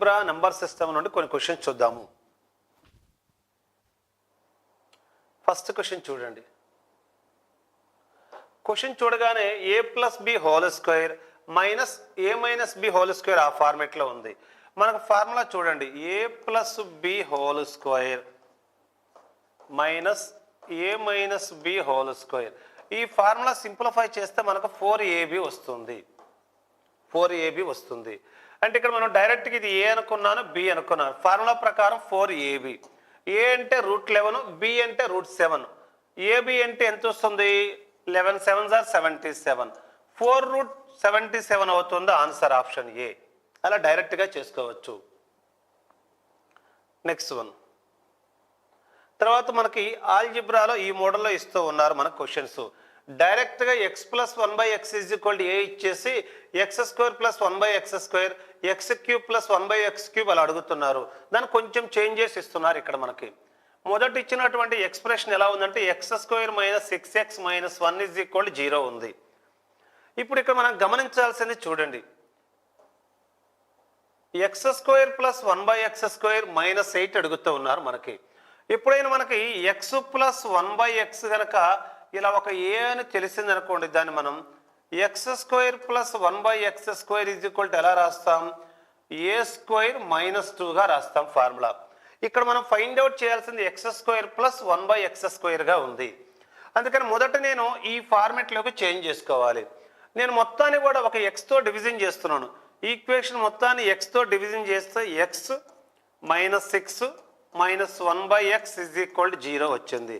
Algebra number system నుండి కొన్ని questions చూద్దాము. ఫస్ట్ క్వశ్చన్ చూడండి. క్వశ్చన్ చూడగానే A plus B whole square minus A minus B whole square ఆ ఫార్మేట్లో ఉంది. మనకు ఫార్ములా చూడండి, A plus B whole square minus A minus B whole square. ఈ ఫార్ములా సింప్లిఫై చేస్తే మనకు 4ab వస్తుంది. 4ab వస్తుంది. అంటే ఇక్కడ మనం డైరెక్ట్గా ఇది ఏ అనుకున్నాను, బి అనుకున్నాను. ఫార్ములా ప్రకారం 4ab. ఏ అంటే √11, బి అంటే √7. ఏబి అంటే ఎంత వస్తుంది? 11 7s are 77. 4√77 అవుతుంది ఆన్సర్ ఆప్షన్ ఏ. అలా డైరెక్ట్గా చేసుకోవచ్చు. Next one. తర్వాత మనకి ఆల్జిబ్రాలో ఈ మోడల్లో ఇస్తూ ఉన్నారు మన క్వశ్చన్స్. డైరెక్ట్గా x + 1/x = a ఇచ్చేసి x² + 1/x², x³ + 1/x³ అలా అడుగుతున్నారు. దాన్ని కొంచెం చేంజ్ చేసి ఇస్తున్నారు ఇక్కడ మనకి. మొదటి ఇచ్చినటువంటి ఎక్స్ప్రెషన్ ఎలా ఉందంటే x² - 6x - 1 = 0 ఉంది. ఇప్పుడు ఇక్కడ మనం గమనించాల్సింది చూడండి, x² + 1/x² -8 అడుగుతూ ఉన్నారు మనకి. ఎప్పుడైనా మనకి x + 1/x కనుక ఇలా ఒక ఏ అని తెలిసింది అనుకోండి, దాన్ని మనం x² + 1/x² ఎలా రాస్తాం? a² - 2గా రాస్తాం ఫార్ములా. ఇక్కడ మనం ఫైండ్ అవుట్ చేయాల్సింది x² + 1/x² ఉంది. అందుకని మొదట నేను ఈ ఫార్మెట్లోకి చేంజ్ చేసుకోవాలి. నేను మొత్తాన్ని కూడా ఒక xతో డివిజన్ చేస్తున్నాను. ఈక్వేషన్ మొత్తాన్ని xతో డివిజన్ చేస్తే x - 6 - 1/x = 0 వచ్చింది.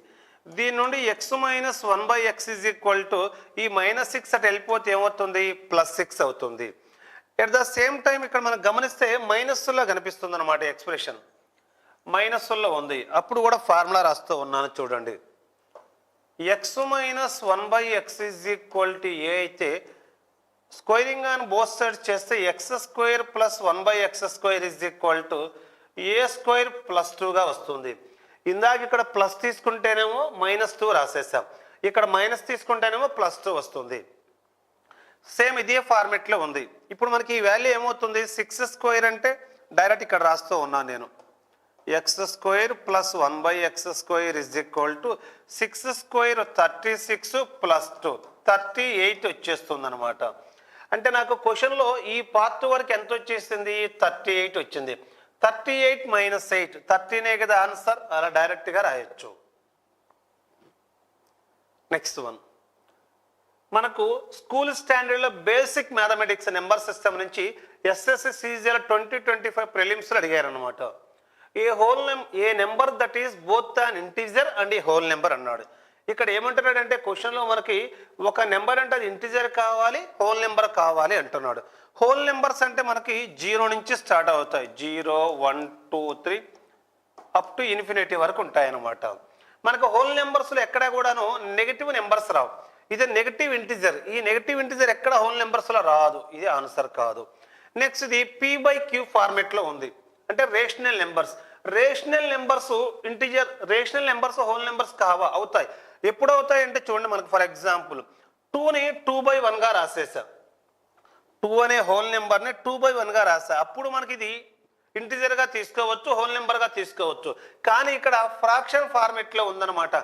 దీని నుండి x - 1/x ఈ -6 అటు వెళ్ళిపోతే ఏమవుతుంది? +6 అవుతుంది. ఎట్ ద సేమ్ టైం ఇక్కడ మనం గమనిస్తే మైనస్లో కనిపిస్తుంది అనమాట. ఎక్స్ప్రెషన్ మైనస్లో ఉంది. అప్పుడు కూడా ఫార్ములా రాస్తూ ఉన్నాను చూడండి. x - 1/x a అయితే స్క్వేరింగ్ ఆన్ బోత్ సైడ్స్ చేస్తే x² + 1/x² a² + 2గా వస్తుంది. ఇందాక ఇక్కడ ప్లస్ తీసుకుంటేనేమో -2 రాసేసాం, ఇక్కడ మైనస్ తీసుకుంటేనేమో +2 వస్తుంది. సేమ్ ఇదే ఫార్మెట్లో ఉంది. ఇప్పుడు మనకి ఈ వాల్యూ ఏమవుతుంది? 6² అంటే డైరెక్ట్ ఇక్కడ రాస్తూ ఉన్నాను నేను. x² + 1/x² = 6² 36 + 2 38 వచ్చేస్తుంది అనమాట. అంటే నాకు క్వశ్చన్లో ఈ పార్ట్ వరకు ఎంత వచ్చేసింది? 38 వచ్చింది. 38 - 8 13 కదా ఆన్సర్. అలా డైరెక్ట్గా రాయొచ్చు. Next one. మనకు స్కూల్ స్టాండర్డ్లో బేసిక్ మ్యాథమెటిక్స్ నెంబర్ సిస్టమ్ నుంచి SSC CGL 2025 ప్రిలిమ్స్లో అడిగారు అనమాట. A number that is both an integer and a whole number అన్నాడు. ఇక్కడ ఏమంటున్నాడంటే క్వశ్చన్లో మనకి ఒక నెంబర్ అంటే అది ఇంటీజర్ కావాలి, హోల్ నెంబర్ కావాలి అంటున్నాడు. హోల్ నెంబర్స్ అంటే మనకి 0 నుంచి స్టార్ట్ అవుతాయి. 0 1 2 3 అప్ టు ఇన్ఫినిటీ వరకు ఉంటాయన్నమాట. మనకు హోల్ నెంబర్స్లో ఎక్కడ కూడాను నెగిటివ్ నెంబర్స్ రావు. ఇది నెగిటివ్ ఇంటీజర్. ఈ నెగిటివ్ ఇంటీజర్ ఎక్కడ హోల్ నెంబర్స్లో రాదు. ఇది ఆన్సర్ కాదు. నెక్స్ట్ ఇది p/q ఫార్మెట్లో ఉంది. అంటే rational numbers. Rational numbers integer, rational numbers whole numbers అవుతాయి. ఎప్పుడు అవుతాయి అంటే చూడండి, మనకు ఫర్ ఎగ్జాంపుల్ 2ని 2/1గా రాసేసా. 2 అనే హోల్ నెంబర్ని 2/1గా రాసా. అప్పుడు మనకి ఇది ఇంటీజర్గా తీసుకోవచ్చు, హోల్ నెంబర్గా తీసుకోవచ్చు. కానీ ఇక్కడ ఫ్రాక్షన్ ఫార్మెట్లో ఉందన్నమాట.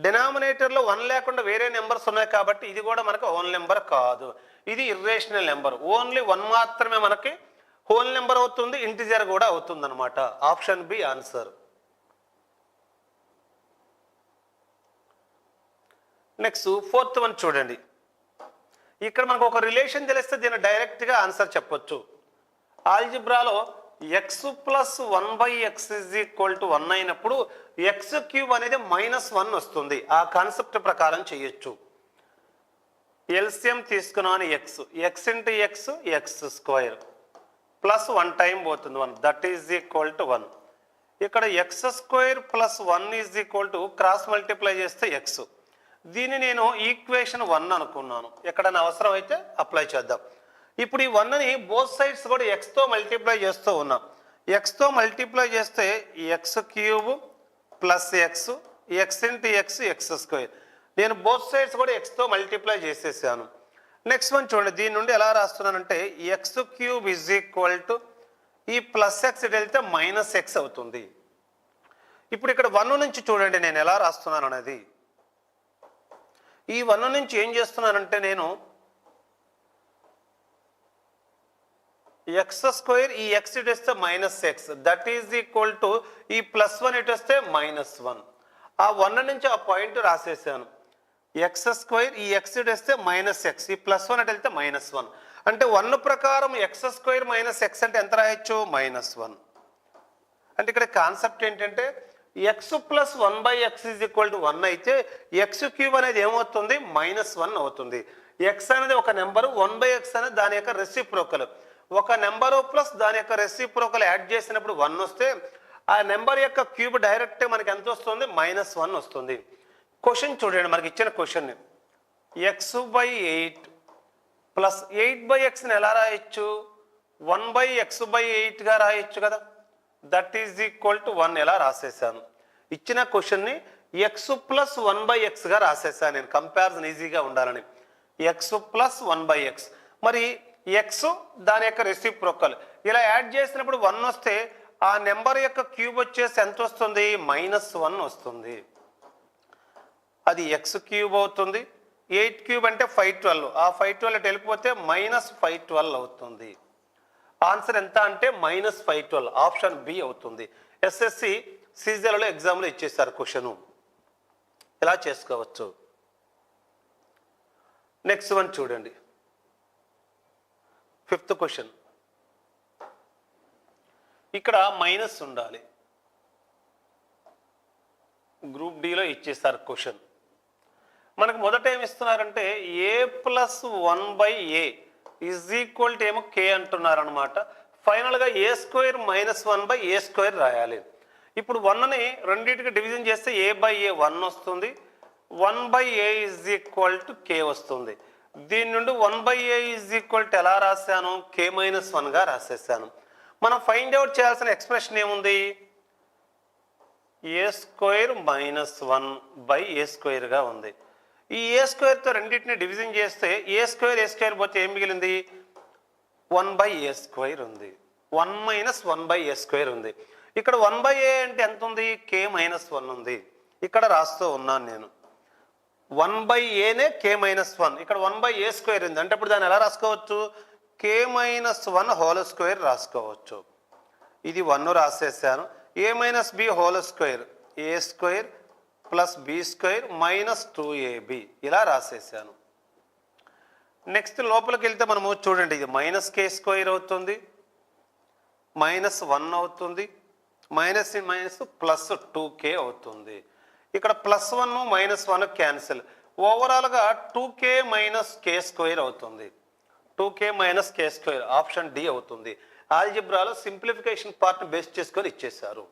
డినామినేటర్లో 1 లేకుండా వేరే నెంబర్స్ ఉన్నాయి కాబట్టి ఇది కూడా మనకు హోల్ నెంబర్ కాదు. ఇది ఇర్రేషనల్ నెంబర్. ఓన్లీ 1 మాత్రమే మనకి హోల్ నెంబర్ అవుతుంది, ఇంటీజర్ కూడా అవుతుంది అనమాట. Option B answer. Next fourth one చూడండి. ఇక్కడ మనకు ఒక రిలేషన్ తెలిస్తే దీన్ని డైరెక్ట్గా ఆన్సర్ చెప్పొచ్చు. ఆల్జిబ్రాలో x + 1/x = 1 అయినప్పుడు x³ అనేది -1 వస్తుంది. ఆ కాన్సెప్ట్ ప్రకారం చేయొచ్చు. ఎల్సిఎం తీసుకున్నాను x × x² +1 టైం పోతుంది 1, దట్ ఈజ్ ఈక్వల్ టు 1. ఇక్కడ x² + 1 క్రాస్ మల్టిప్లై చేస్తే x. దీన్ని నేను ఈక్వేషన్ 1 అనుకున్నాను. ఎక్కడైనా అవసరం అయితే అప్లై చేద్దాం. ఇప్పుడు ఈ 1ని బోత్ సైడ్స్ కూడా xతో మల్టిప్లై చేస్తూ ఉన్నాం. xతో మల్టిప్లై చేస్తే x³ + x, x × x² నేను బోత్ సైడ్స్ కూడా xతో మల్టిప్లై చేసేసాను. నెక్స్ట్ వన్ చూడండి, దీని నుండి ఎలా రాస్తున్నానంటే x³ = ఈ ప్లస్ ఎక్స్ ఇటు వెళ్తే మైనస్ ఎక్స్ అవుతుంది. ఇప్పుడు ఇక్కడ 1 నుంచి చూడండి నేను ఎలా రాస్తున్నాను అనేది. ఈ 1 నుంచి ఏం చేస్తున్నానంటే నేను ఎక్స్ స్క్వేర్ ఈ ఎక్స్ ఇటు వస్తే minus X that is equal to ఈ +1 ఇటు వస్తే -1. ఆ 1 నుంచి ఆ పాయింట్ రాసేసాను. ఎక్స్ స్క్వేర్ ఈ ఎక్స్ ఇటు వస్తే మైనస్ ఎక్స్ ఈ +1 ఇటు వెళ్తే -1 అంటే 1 ప్రకారం ఎక్స్ స్క్వేర్ మైనస్ ఎక్స్ అంటే ఎంత రాయొచ్చు -1. అంటే ఇక్కడ కాన్సెప్ట్ ఏంటంటే X plus 1/x is equal to 1 అయితే ఎక్స్ క్యూబ్ అనేది ఏమవుతుంది -1 అవుతుంది. ఎక్స్ అనేది ఒక నెంబరు 1/x అనేది దాని యొక్క రెసిప్రోకల్. ఒక నెంబరు ప్లస్ దాని యొక్క రెసిప్రోకల్ యాడ్ చేసినప్పుడు 1 వస్తే ఆ నెంబర్ యొక్క క్యూబ్ డైరెక్ట్ మనకి ఎంత వస్తుంది -1 వస్తుంది. క్వశ్చన్ చూడండి మనకి ఇచ్చిన క్వశ్చన్ x/8 ప్లస్ 8/xని ఎలా రాయొచ్చు 1/x/8గా రాయొచ్చు కదా. దట్ ఈజ్ ఈక్వల్ టు 1 ఎలా రాసేసాను. ఇచ్చిన క్వశ్చన్ని ఎక్స్ ప్లస్ 1/xగా రాసేసాను నేను కంపారిజన్ ఈజీగా ఉండాలని. ఎక్స్ ప్లస్ 1/x మరి ఎక్స్ దాని యొక్క రెసిప్రోకల్ ఇలా యాడ్ చేసినప్పుడు 1 వస్తే ఆ నెంబర్ యొక్క క్యూబ్ వచ్చేసి ఎంత వస్తుంది -1 వస్తుంది. అది ఎక్స్ క్యూబ్ అవుతుంది. 8 క్యూబ్ అంటే 512 ఆ 512 అటు వెళ్ళిపోతే -512 అవుతుంది. ఆన్సర్ ఎంత అంటే -512 ఆప్షన్ బి అవుతుంది. ఎస్ఎస్సి సీజన్లో ఎగ్జామ్లో ఇచ్చేసారు క్వశ్చన్. ఇలా చేసుకోవచ్చు. నెక్స్ట్ వన్ చూడండి 5th క్వశ్చన్. ఇక్కడ మైనస్ ఉండాలి. గ్రూప్ డిలో ఇచ్చేసారు క్వశ్చన్. మనకు మొదట ఏమి ఇస్తున్నారంటే a + 1/a is equal to ఏమో k అంటున్నారు అనమాట. ఫైనల్గా a² - 1/a² రాయాలి. ఇప్పుడు 1ని రెండింటికి డివిజన్ చేస్తే a/a 1 వస్తుంది. 1/a is equal to k వస్తుంది. దీని నుండి 1/a ఈజ్ ఈక్వల్ టు ఎలా రాశాను k - 1గా రాసేసాను. మనం ఫైండ్ అవుట్ చేయాల్సిన ఎక్స్ప్రెషన్ ఏముంది a² - 1/a² ఉంది. ఈ a² తో రెండింటిని డివిజన్ చేస్తే a² పోతే ఏం మిగిలింది 1/a² ఉంది. 1 - 1/a² ఉంది. ఇక్కడ 1/a అంటే ఎంత ఉంది k - 1 ఉంది. ఇక్కడ రాస్తూ ఉన్నాను నేను 1/aనే k - 1 ఇక్కడ 1/a² ఉంది అంటే ఇప్పుడు దాన్ని ఎలా రాసుకోవచ్చు k - 1² రాసుకోవచ్చు. ఇది 1 రాసేసాను. a - b² a² plus b² -2ab ఇలా రాసేసాను. నెక్స్ట్ లోపలికి వెళ్తే మనము చూడండి ఇది -k² అవుతుంది -1 అవుతుంది +2k అవుతుంది. ఇక్కడ +1 -1 క్యాన్సిల్ ఓవరాల్గా 2k - k² అవుతుంది. 2k - k² ఆప్షన్ డి అవుతుంది. ఆల్జిబ్రాలో సింప్లిఫికేషన్ పార్ట్ని బేస్ చేసుకొని ఇచ్చేశారు.